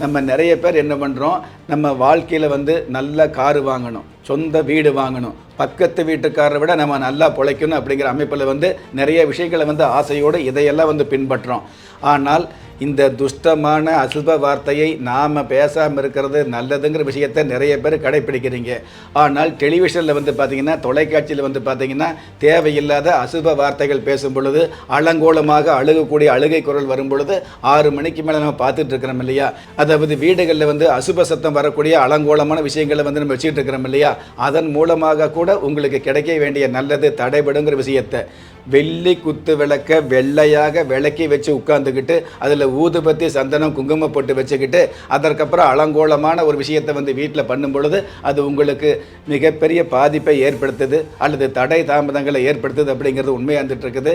நம்ம நிறைய பேர் என்ன பண்ணுறோம், நம்ம வாழ்க்கையில் நல்ல காரு வாங்கணும், சொந்த வீடு வாங்கணும், பக்கத்து வீட்டுக்காரரை விட நம்ம நல்லா பிழைக்கணும் அப்படிங்கிற அமைப்பில் நிறைய விஷயங்களை ஆசையோடு இதையெல்லாம் பின்பற்றுறோம். ஆனால் இந்த துஷ்டமான அசுப வார்த்தையை நாம் பேசாமல் இருக்கிறது நல்லதுங்கிற விஷயத்தை நிறைய பேர் கடைப்பிடிக்கிறீங்க. ஆனால் டெலிவிஷனில் பார்த்தீங்கன்னா, தொலைக்காட்சியில் பார்த்தீங்கன்னா, தேவையில்லாத அசுப வார்த்தைகள் பேசும் பொழுது, அலங்கோலமாக அழுகக்கூடிய அழுகை குரல் வரும் பொழுது 6 மணிக்கு மேலே நம்ம பார்த்துட்டு இருக்கிறோம் இல்லையா? அதாவது வீடுகளில் அசுப சத்தம் வரக்கூடிய அலங்கோலமான விஷயங்களை நம்ம வச்சுட்டு இருக்கிறோம் இல்லையா? அதன் மூலமாக கூட உங்களுக்கு கிடைக்க வேண்டிய நல்லது தடைபடுங்கிற விஷயத்தை வெள்ளி குத்து விளக்க வெள்ளையாக விளக்கி வச்சு உட்காந்துக்கிட்டு அதில் ஊதுபத்தி சந்தனம் குங்குமம் போட்டு வச்சுக்கிட்டு அதற்கப்புறம் அலங்கோலமான ஒரு விஷயத்தை வீட்டில் பண்ணும் பொழுது அது உங்களுக்கு மிகப்பெரிய பாதிப்பை ஏற்படுத்துது அல்லது தடை தாமதங்களை ஏற்படுத்துது அப்படிங்கிறது உண்மையாக இருந்துட்டு இருக்குது.